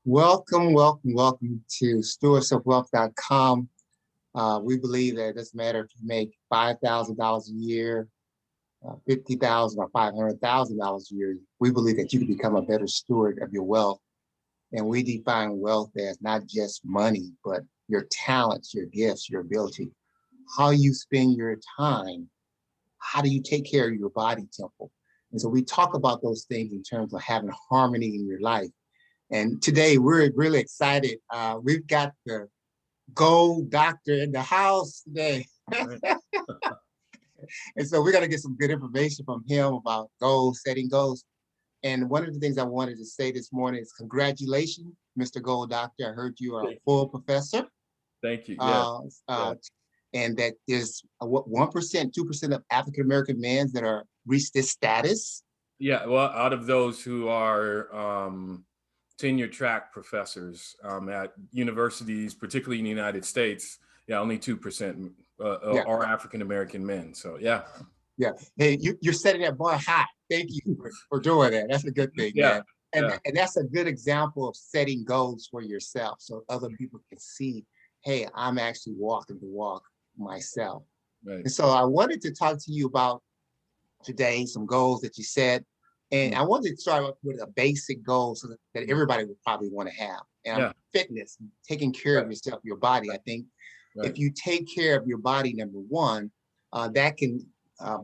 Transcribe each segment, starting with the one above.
Welcome, welcome, welcome to stewardsofwealth.com. We believe that it doesn't matter if you make $5,000 a year, 50,000 or $500,000 a year. We believe that you can become a better steward of your wealth. And we define wealth as not just money, but your talents, your gifts, your ability, how you spend your time, how do you take care of your body temple. And so we talk about those things in terms of having harmony in your life. And today we're really excited. We've got the gold doctor in the house today. Right. And so we're going to get some good information from him about goals, setting goals. And one of the things I wanted to say this morning is congratulations, Mr. Gold Doctor. I heard you are a full professor. Thank you. Yeah. Uh, uh, and that there's what 1%, 2% of African American men that are reached this status. Yeah. Well, out of those who are tenure track professors at universities, particularly in the United States, yeah, only 2% Yeah. are African American men. So yeah. Yeah. Hey, you're setting that bar high. Thank you for doing that. That's a good thing, Yeah. man. And, Yeah. and that's a good example of setting goals for yourself so other people can see, hey, I'm actually walking the walk myself. Right. And so I wanted to talk to you about today some goals that you set. And I wanted to start with a basic goal so that everybody would probably want to have. And Yeah. fitness, taking care of Right. yourself, your body. I think Right. if you take care of your body, number one, that can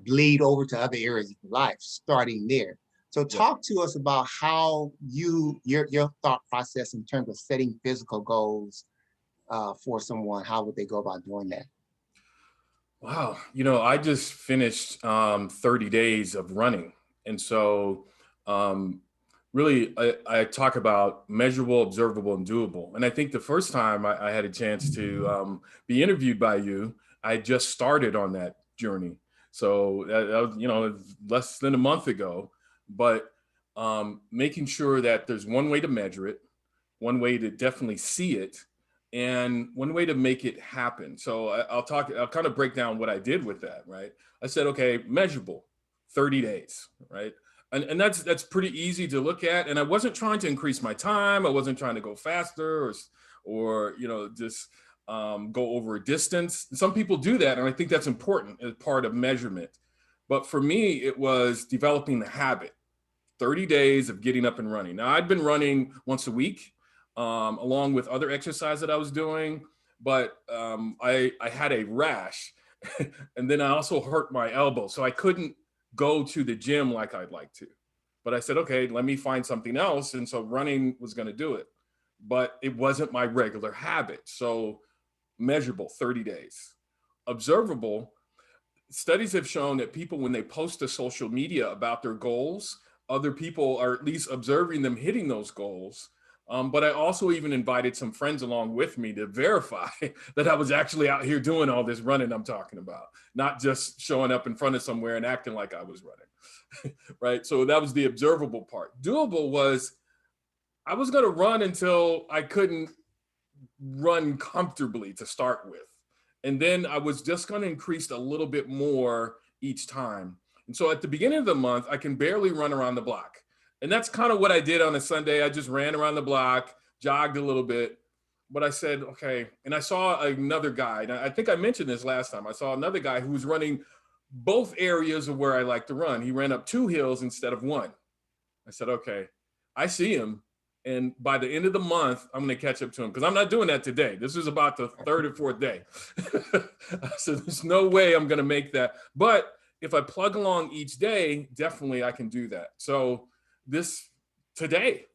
bleed over to other areas of your life, starting there. So talk to us about how your thought process in terms of setting physical goals for someone. How would they go about doing that? Wow. I just finished 30 days of running. And so really, I talk about measurable, observable, and doable. And I think the first time I had a chance to be interviewed by you, I just started on that journey. So that was, less than a month ago. But making sure that there's one way to measure it, one way to definitely see it, and one way to make it happen. So I'll kind of break down what I did with that, right? I said, okay, measurable, 30 days, right? And that's pretty easy to look at. And I wasn't trying to increase my time. I wasn't trying to go faster or just go over a distance. Some people do that. And I think that's important as part of measurement. But for me, it was developing the habit, 30 days of getting up and running. Now, I'd been running once a week, along with other exercise that I was doing, but I had a rash and then I also hurt my elbow. So I couldn't go to the gym like I'd like to. But I said, okay, let me find something else. And so running was going to do it. But it wasn't my regular habit. So measurable, 30 days. Observable, studies have shown that people, when they post to social media about their goals, other people are at least observing them hitting those goals. But I also even invited some friends along with me to verify that I was actually out here doing all this running I'm talking about, not just showing up in front of somewhere and acting like I was running, right? So that was the observable part. Doable was I was going to run until I couldn't run comfortably to start with. And then I was just going to increase a little bit more each time. And so at the beginning of the month, I can barely run around the block. And that's kind of what I did on a Sunday. I just ran around the block, jogged a little bit. But I said, okay. And I saw another guy. And I think I mentioned this last time. I saw another guy who was running both areas of where I like to run. He ran up 2 hills instead of 1. I said, okay, I see him. And by the end of the month, I'm going to catch up to him because I'm not doing that today. This is about the 3rd or 4th day. So there's no way I'm going to make that. But if I plug along each day, definitely I can do that. So today,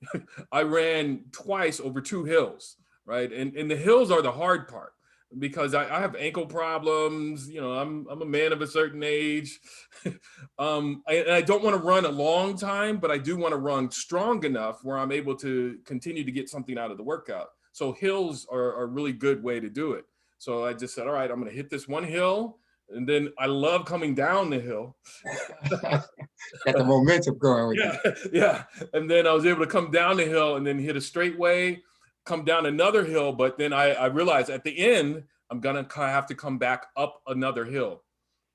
I ran twice over 2 hills, right? And the hills are the hard part because I have ankle problems. I'm a man of a certain age. I don't want to run a long time, but I do want to run strong enough where I'm able to continue to get something out of the workout. So hills are a really good way to do it. So I just said, all right, I'm going to hit this one hill. And then I love coming down the hill. Got the momentum going with you. Yeah. And then I was able to come down the hill and then hit a straightaway, come down another hill. But then I realized at the end, I'm going to have to come back up another hill.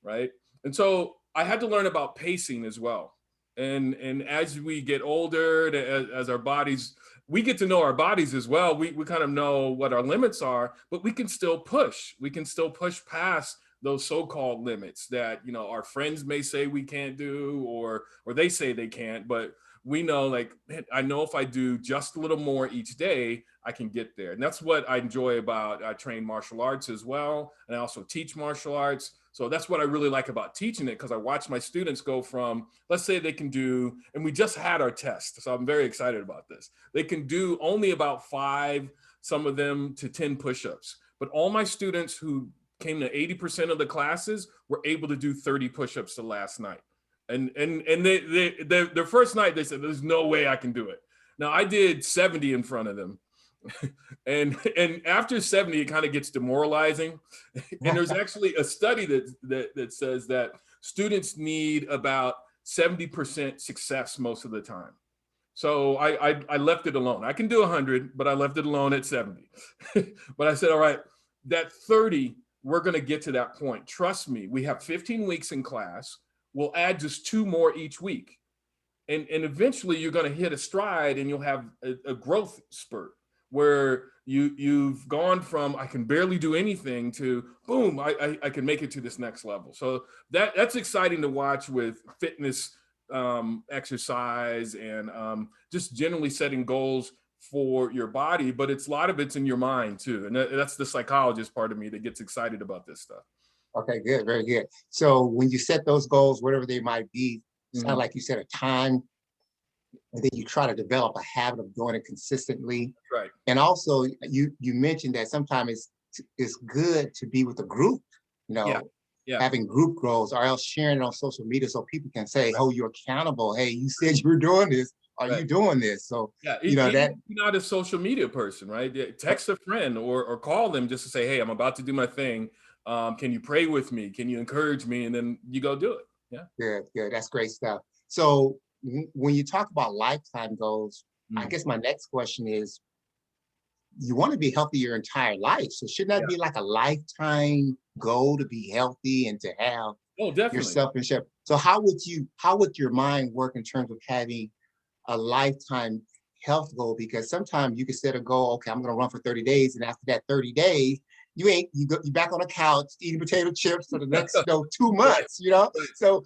Right. And so I had to learn about pacing as well. And as we get older, as our bodies, we get to know our bodies as well. We kind of know what our limits are, but we can still push. We can still push past those so-called limits that, you know, our friends may say we can't do, or they say they can't, but we know, like, man, I know if I do just a little more each day, I can get there. And that's what I enjoy about, I train martial arts as well. And I also teach martial arts. So that's what I really like about teaching it, because I watch my students go from, let's say they can do, and we just had our test, so I'm very excited about this. They can do only about 5, some of them to 10 push-ups. But all my students who came to 80% of the classes were able to do 30 push-ups the last night. And their first night, they said, there's no way I can do it. Now I did 70 in front of them. and after 70, it kind of gets demoralizing. And there's actually a study that says that students need about 70% success most of the time. So I left it alone. I can do 100, but I left it alone at 70. But I said, all right, that 30, we're going to get to that point. Trust me, we have 15 weeks in class. We'll add just 2 more each week. And eventually you're going to hit a stride, and you'll have a growth spurt where you've gone from, I can barely do anything, to boom, I can make it to this next level. So that's exciting to watch with fitness, exercise, and just generally setting goals for your body. But a lot of it's in your mind too. And that's the psychologist part of me that gets excited about this stuff. Okay, good, very good. So when you set those goals, whatever they might be, sound like you set a time, and then you try to develop a habit of doing it consistently. Right. And also, you mentioned that sometimes it's good to be with a group, you know, Yeah. having group goals, or else sharing it on social media so people can say, "Oh, you're accountable. Hey, you said you were doing this. Are you doing this?" So, Yeah, you know even that. if you're not a social media person, right? Text a friend or call them just to say, hey, I'm about to do my thing. Can you pray with me? Can you encourage me? And then you go do it. Yeah. Good, good. That's great stuff. So when you talk about lifetime goals, I Mm. guess my next question is, you want to be healthy your entire life. So shouldn't that Yeah. be like a lifetime goal to be healthy and to have Oh, definitely. yourself in shape? So how would your mind work in terms of having a lifetime health goal? Because sometimes you can set a goal, okay, I'm gonna run for 30 days, and after that 30 days, you back on the couch eating potato chips for the next 2 Right. months, you know? Right. So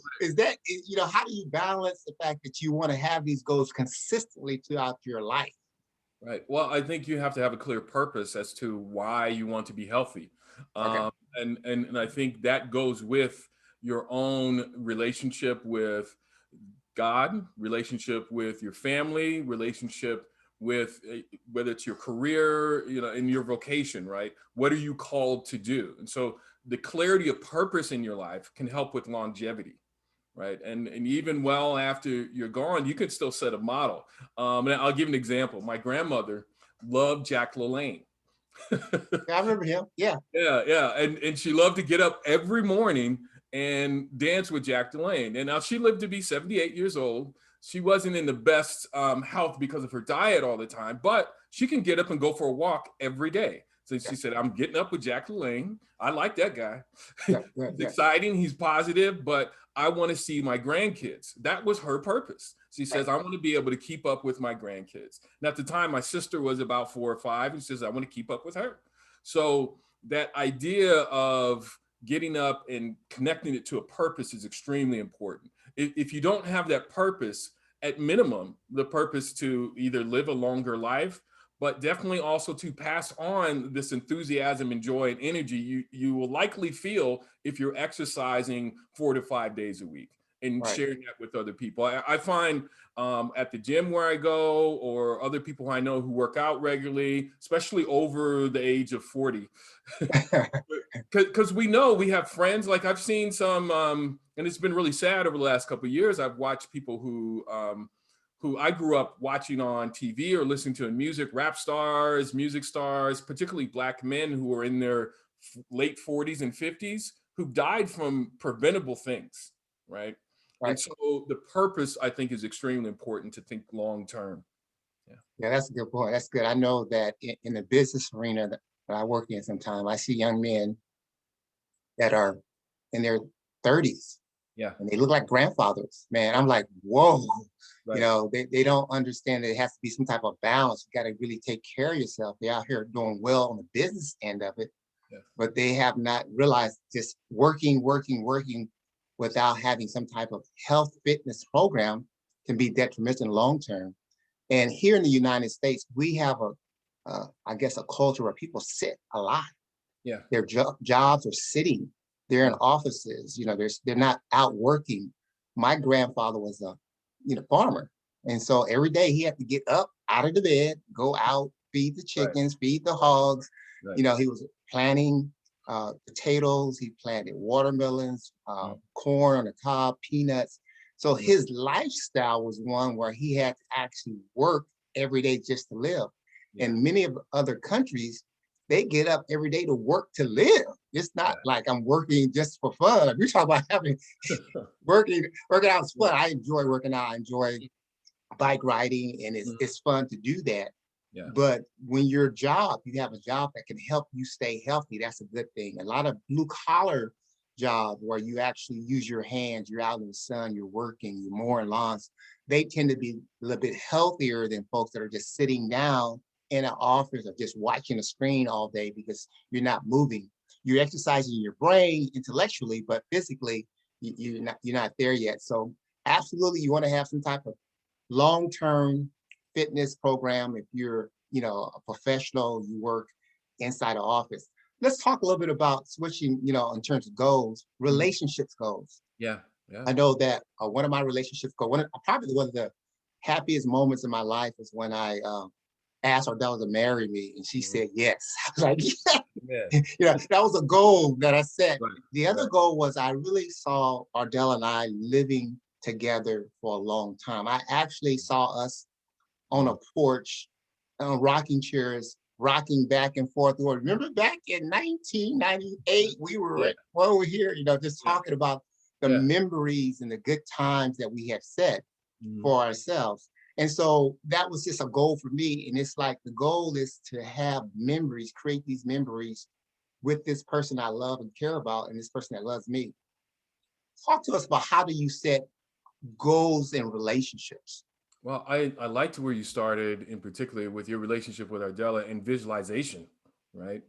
how do you balance the fact that you want to have these goals consistently throughout your life? Right. Well, I think you have to have a clear purpose as to why you want to be healthy. Okay. And I think that goes with your own relationship with God, relationship with your family, relationship with whether it's your career, you know, and your vocation, right? What are you called to do? And so the clarity of purpose in your life can help with longevity, right? And even well after you're gone, you could still set a model. And I'll give an example. My grandmother loved Jack LaLanne. Yeah, I remember him. Yeah. Yeah. And she loved to get up every morning and dance with Jack LaLanne. And now she lived to be 78 years old. She wasn't in the best health because of her diet all the time, but she can get up and go for a walk every day. So Yeah. she said, I'm getting up with Jack LaLanne. I like that guy. Yeah. Yeah. He's Yeah. exciting. He's positive, but I want to see my grandkids. That was her purpose. She Right. says, I want to be able to keep up with my grandkids. And at the time, my sister was about 4 or 5. And she says, I want to keep up with her. So that idea of getting up and connecting it to a purpose is extremely important. If you don't have that purpose, at minimum, the purpose to either live a longer life, but definitely also to pass on this enthusiasm and joy and energy you will likely feel if you're exercising 4 to 5 days a week and Right. sharing that with other people. I find at the gym where I go, or other people I know who work out regularly, especially over the age of 40, because we know we have friends. Like I've seen some, and it's been really sad over the last couple of years. I've watched people who I grew up watching on TV or listening to in music, rap stars, music stars, particularly Black men who were in their late 40s and 50s, who died from preventable things, right? And Right. so the purpose, I think, is extremely important to think long term. Yeah. Yeah, that's a good point. That's good. I know that in the business arena that I work in sometimes, I see young men that are in their 30s, Yeah. and they look like grandfathers, man. I'm like, whoa, Right. they don't understand that it has to be some type of balance. You got to really take care of yourself. They're out here doing well on the business end of it, Yeah. but they have not realized just working without having some type of health fitness program can be detrimental in the long term. And here in the United States, we have I guess, a culture where people sit a lot. Yeah. Their jobs are sitting. They're in Yeah. offices. They're not out working. My grandfather was a farmer, and so every day he had to get up out of the bed, go out, feed the Right. chickens, feed the hogs. Right. He was planting potatoes. He planted watermelons, Mm. corn on the cob, peanuts. So Mm. his lifestyle was one where he had to actually work every day just to live. Yeah. In many of other countries, they get up every day to work to live. It's not like I'm working just for fun. We talk about having working out is Yeah. fun. I enjoy working out. I enjoy bike riding, and Mm. it's fun to do that. Yeah. But when you have a job that can help you stay healthy, that's a good thing. A lot of blue collar jobs where you actually use your hands, you're out in the sun, you're working, you're mowing lawns, they tend to be a little bit healthier than folks that are just sitting down in an office or just watching a screen all day because you're not moving. You're exercising your brain intellectually, but physically you're not there yet. So absolutely, you want to have some type of long-term fitness program. If you're a professional, you work inside an office. Let's talk a little bit about switching, in terms of goals, Mhm. relationships goals. Yeah. Yeah. I know that one of my relationships goals, probably one of the happiest moments in my life is when I asked Ardella to marry me, and she Mhm. said yes. I was like, yeah. Yeah. That was a goal that I set. Right. The other Right. goal was I really saw Ardella and I living together for a long time. I actually saw us on a Mhm. porch, rocking chairs, rocking back and forth. Or remember back in 1998, we were Yeah. over here, just Yeah. talking about the Yeah. memories and the good times that we have set Mhm. for ourselves. And so that was just a goal for me. And it's like the goal is to have memories, create these memories with this person I love and care about, and this person that loves me. Talk to us about how do you set goals in relationships? Well, I liked where you started, in particular with your relationship with Ardella and visualization, right?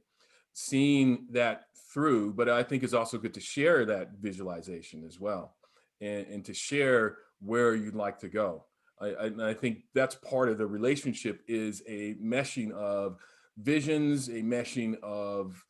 Seeing that through, but I think it's also good to share that visualization as well, and to share where you'd like to go. I think that's part of the relationship is a meshing of visions, a meshing of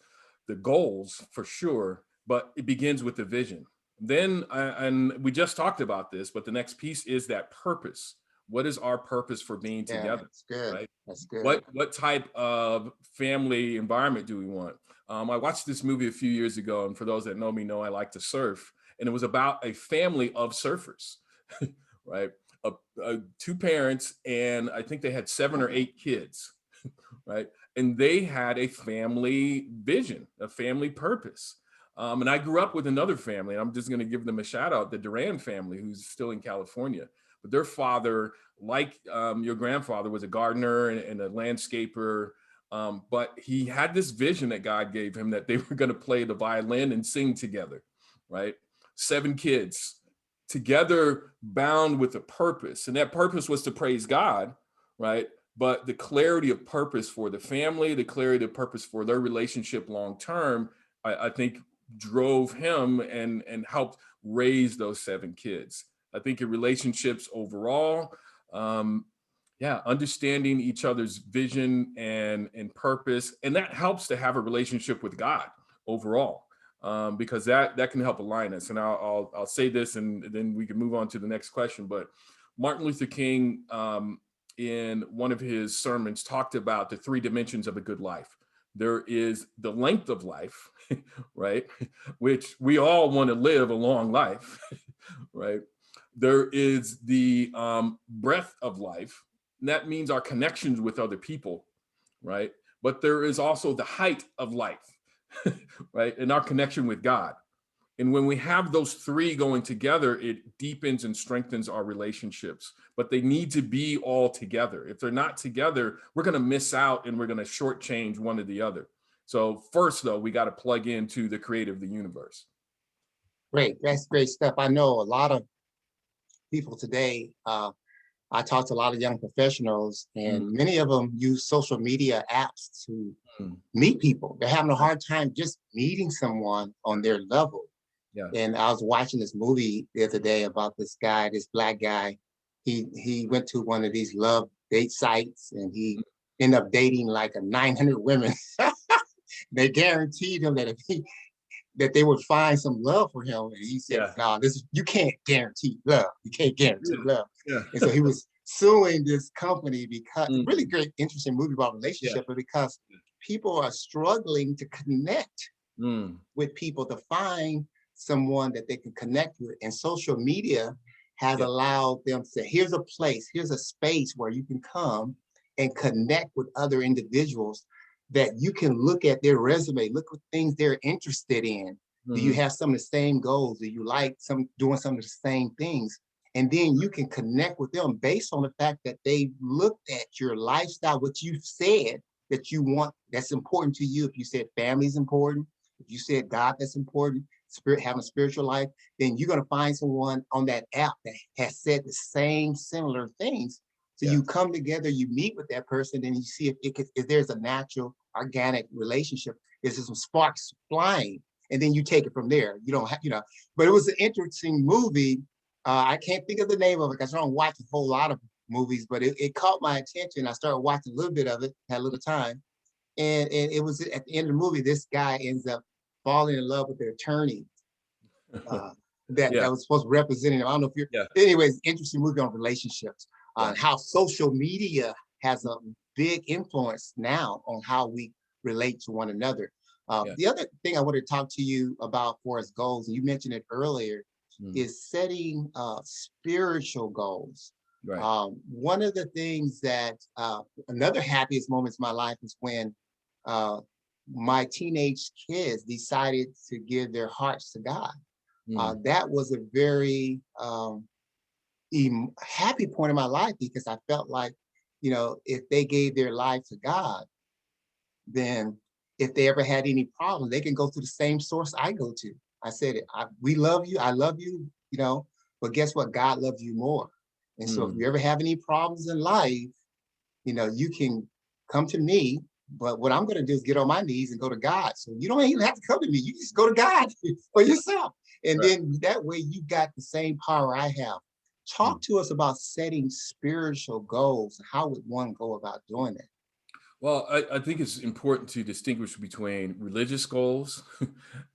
the goals for sure, but it begins with the vision. Then, and we just talked about this, but the next piece is that purpose. What is our purpose for being Yeah, together, it's good. right? That's good. What type of family environment do we want? I watched this movie a few years ago, and for those that know me, know I like to surf, and it was about a family of surfers, right? Uh, Two parents, and I think they had 7 or 8 kids, right? And they had a family vision, a family purpose. And I grew up with another family, and I'm just going to give them a shout out, the Duran family, who's still in California. But their father, like your grandfather, was a gardener and a landscaper. But he had this vision that God gave him that they were going to play the violin and sing together, right? 7 kids together, bound with a purpose. And that purpose was to praise God, right? But the clarity of purpose for the family, the clarity of purpose for their relationship long term, I think drove him and helped raise those 7 kids. I think in relationships overall, um, yeah, understanding each other's vision and purpose, and that helps to have a relationship with God overall, because that can help align us. And I'll say this, and then we can move on to the next question. But Martin Luther King, in one of his sermons, talked about the 3 dimensions of a good life. There is the length of life, right? Which we all want to live a long life, right? There is the breadth of life, and that means our connections with other people, right? But there is also the height of life, right? And our connection with God. And when we have those 3 going together, it deepens and strengthens our relationships. But they need to be all together. If they're not together, we're going to miss out and we're going to shortchange one or the other. So first, though, we got to plug into the creator of the universe. Great. That's great stuff. I know a lot of people today. I talk to a lot of young professionals, and Mm, many of them use social media apps to mm, meet people. They're having a right. hard time just meeting someone on their level. Yeah. And I was watching this movie the other day about this guy, this black guy. He went to one of these love date sites, and he ended up dating like a 900 women. They guaranteed him that if he that they would find some love for him. And he said, Yeah. "No, this is you can't guarantee love. You can't guarantee Yeah. love." And Yeah. so he was suing this company because really Mm, great, interesting movie about yeah. relationship, but because people are struggling to connect Mm, with people to find someone that they can connect with. And social media has yeah. allowed them to say, here's a place, here's a space where you can come and connect with other individuals that you can look at their resume, look what things they're interested in. Do you Hmm. have some of the same goals? Do you like some doing some of the same things? And then you can connect with them based on the fact that they looked at your lifestyle, what you said that you want, that's important to you. If you said family is important, if you said God, that's important, spirit, having a spiritual life, then you're going to find someone on that app that has said the same similar things. So Yeah. you come together, you meet with that person, and you see if there's a natural, organic relationship. Is there some sparks flying? And then you take it from there. You don't have, but it was an interesting movie. I can't think of the name of it because I don't watch a whole lot of movies, but it caught my attention. I started watching a little bit of it, had a little time. And it was at the end of the movie, this guy ends up falling in love with the attorney uh, that Yeah. was supposed to represent him. I don't know if you're, Yeah. anyways, interesting movie on relationships, Yeah. on how social media has a big influence now on how we relate to one another. Yeah. The other thing I want to talk to you about for as goals, and you mentioned it earlier, Mm, is setting spiritual goals. right. One of the things that another happiest moments in my life is when uh, my teenage kids decided to give their hearts to God. Mm, That was a very happy point in my life because I felt like, if they gave their life to God, then if they ever had any problems, they can go to the same source I go to. I said, we love you. I love you, but guess what? God loves you more. And so if mm, you ever have any problems in life, you can come to me, but what I'm going to do is get on my knees and go to God. So you don't even have to come to me. You just go to God for yourself. And right. then that way you got the same power I have. Mm. Talk to us about setting spiritual goals. How would one go about doing that? Well, I think it's important to distinguish between religious goals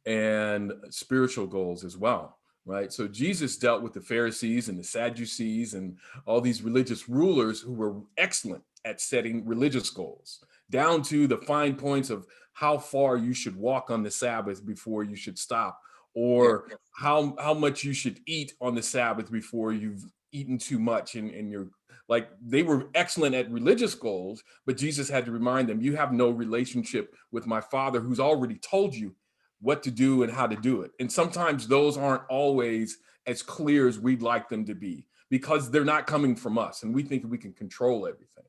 and spiritual goals as well, right? So Jesus dealt with the Pharisees and the Sadducees and all these religious rulers who were excellent at setting religious goals, down to the fine points of how far you should walk on the Sabbath before you should stop, Yeah. or how much you should eat on the Sabbath before you've eaten too much and you're like they were excellent at religious goals, but Jesus had to remind them, you have no relationship with my Father who's already told you what to do and how to do it. And sometimes those aren't always as clear as we'd like them to be because they're not coming from us and we think we can control everything.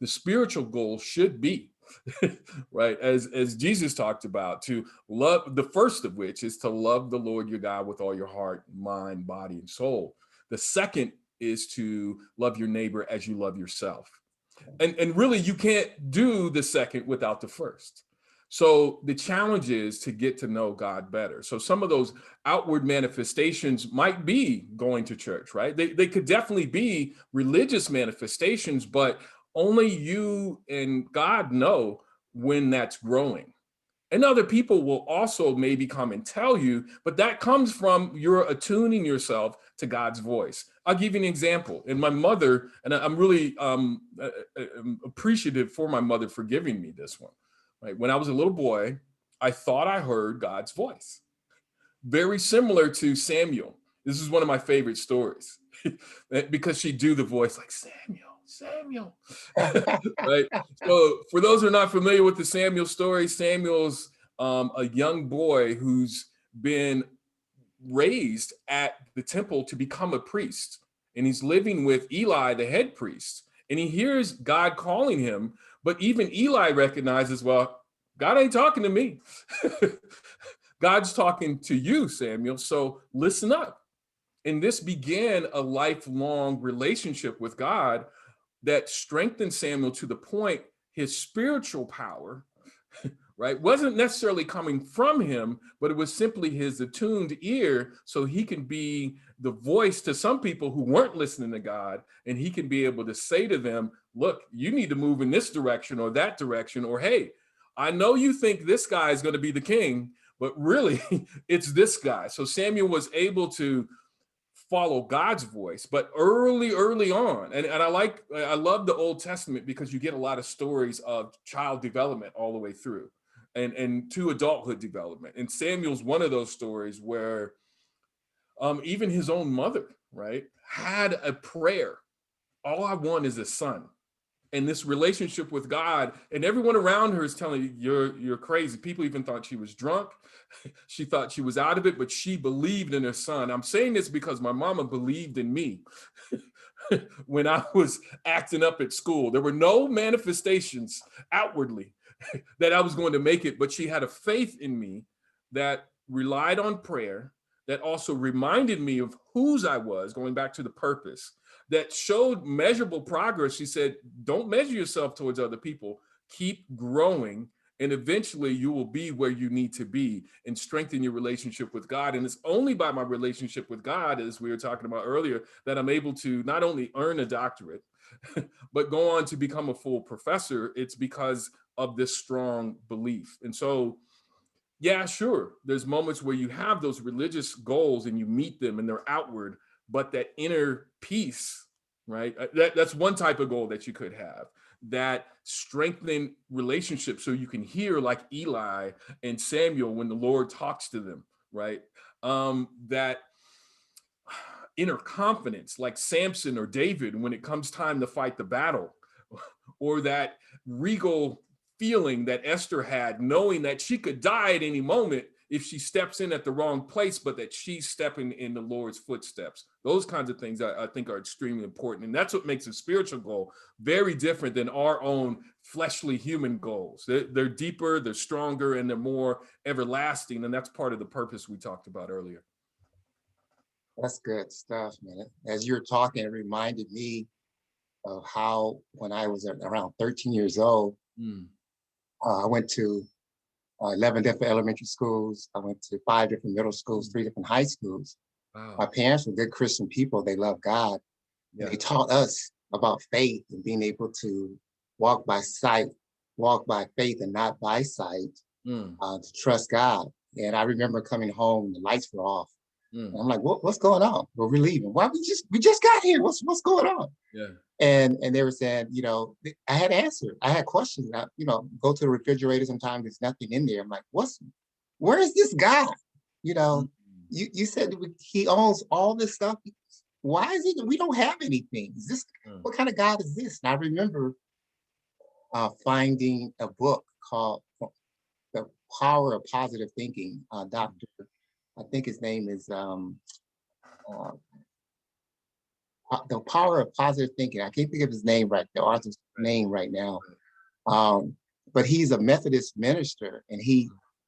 The spiritual goal should be right, as Jesus talked about, to love, the first of which is to love the Lord your God with all your heart, mind, body, and soul. The second is to love your neighbor as you love yourself. And really you can't do the second without the first. So the challenge is to get to know God better. So some of those outward manifestations might be going to church, right? They could definitely be religious manifestations, but only you and God know when that's growing. And other people will also maybe come and tell you, but that comes from your attuning yourself to God's voice. I'll give you an example. And my mother, and I'm really appreciative for my mother for giving me this one. Right, when I was a little boy, I thought I heard God's voice, very similar to Samuel. This is one of my favorite stories because she'd do the voice like Samuel, Samuel. Right. So for those who are not familiar with the Samuel story, Samuel's a young boy who's been raised at the temple to become a priest. And he's living with Eli, the head priest. And he hears God calling him, but even Eli recognizes, well, God ain't talking to me. God's talking to you, Samuel. So listen up. And this began a lifelong relationship with God that strengthened Samuel to the point his spiritual power, right, wasn't necessarily coming from him, but it was simply his attuned ear, so he can be the voice to some people who weren't listening to God, and he can be able to say to them, look, you need to move in this direction or that direction, or hey, I know you think this guy is going to be the king, but really it's this guy. So Samuel was able to follow God's voice, but early on. And I love the Old Testament because you get a lot of stories of child development all the way through and to adulthood development. And Samuel's one of those stories where even his own mother, right, had a prayer. All I want is a son. And this relationship with God, and everyone around her is telling you, you're crazy. People even thought she was drunk. She thought she was out of it, but she believed in her son. I'm saying this because my mama believed in me when I was acting up at school. There were no manifestations outwardly that I was going to make it, but she had a faith in me that relied on prayer, that also reminded me of whose I was, going back to the purpose, that showed measurable progress. She said, don't measure yourself towards other people, keep growing, and eventually you will be where you need to be and strengthen your relationship with God. And it's only by my relationship with God, as we were talking about earlier, that I'm able to not only earn a doctorate, but go on to become a full professor. It's because of this strong belief. And so, yeah, sure, there's moments where you have those religious goals and you meet them and they're outward, but that inner peace, right? That's one type of goal that you could have, that strengthen relationships so you can hear like Eli and Samuel when the Lord talks to them, right? That inner confidence like Samson or David when it comes time to fight the battle, or that regal feeling that Esther had, knowing that she could die at any moment if she steps in at the wrong place, but that she's stepping in the Lord's footsteps. Those kinds of things I think are extremely important. And that's what makes a spiritual goal very different than our own fleshly human goals. They're deeper, they're stronger, and they're more everlasting. And that's part of the purpose we talked about earlier. That's good stuff, man. As you're talking, it reminded me of how when I was around 13 years old, I went to 11 different elementary schools. I went to 5 different middle schools, 3 different high schools. Wow. My parents were good Christian people. They loved God. Yeah. They taught us about faith and being able to walk by sight, walk by faith and not by sight, to trust God. And I remember coming home, the lights were off. And I'm like, what's going on? Well, we're leaving. Why we just got here? What's going on? Yeah. And they were saying, I had answered. I had questions. Go to the refrigerator sometimes, there's nothing in there. I'm like, where is this guy? You said he owns all this stuff. Why is it that we don't have anything? Is this what kind of God is this? And I remember finding a book called The Power of Positive Thinking. Dr. I think his name is The Power of Positive Thinking. I can't think of his name right, the author's name right now. But he's a Methodist minister, and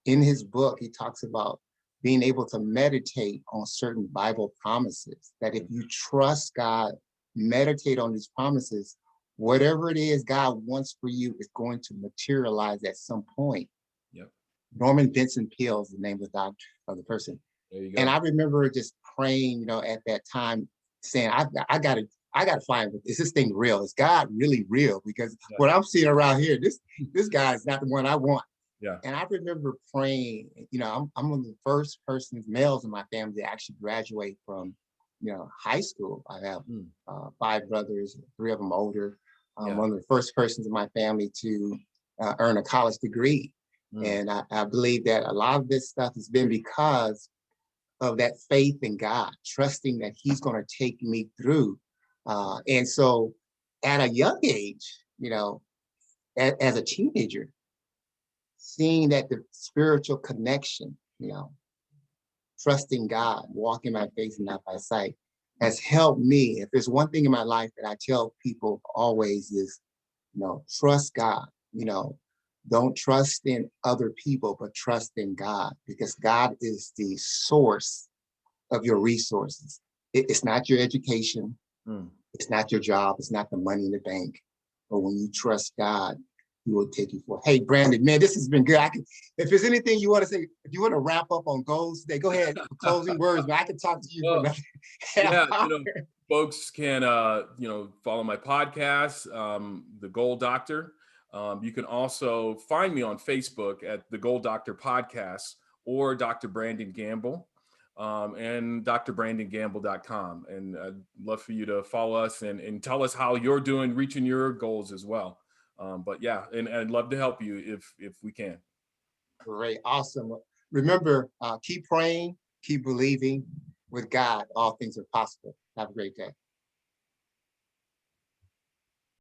in his book, he talks about being able to meditate on certain Bible promises, that if you trust God, meditate on these promises, whatever it is God wants for you is going to materialize at some point. Yep. Norman Vincent Peale is the name of the doctor, of the person. There you go. And I remember just praying, at that time, saying, I gotta find, is this thing real? Is God really real? Because what I'm seeing around here, this guy is not the one I want. Yeah. And I remember praying, I'm one of the first males in my family to actually graduate from, high school. I have 5 brothers, 3 of them older. One of the first persons in my family to earn a college degree. And I believe that a lot of this stuff has been because of that faith in God, trusting that he's going to take me through. And so at a young age, as a teenager, seeing that the spiritual connection, trusting God, walking by faith and not by sight, has helped me. If there's one thing in my life that I tell people always is, trust God, Don't trust in other people, but trust in God, because God is the source of your resources. It's not your education. Mm. It's not your job. It's not the money in the bank. But when you trust God, He will take you forward. Hey, Brandon, man, this has been good. If there's anything you want to say, if you want to wrap up on goals today, go ahead for closing words, but I can talk to you for Well, another half yeah, hour. folks can follow my podcast, The Goal Doctor. You can also find me on Facebook at The Goal Doctor Podcast or Dr. Brandon Gamble, and drbrandongamble.com. And I'd love for you to follow us and tell us how you're doing reaching your goals as well. But yeah, and I'd love to help you if we can. Great, awesome. Remember, keep praying, keep believing. With God, all things are possible. Have a great day.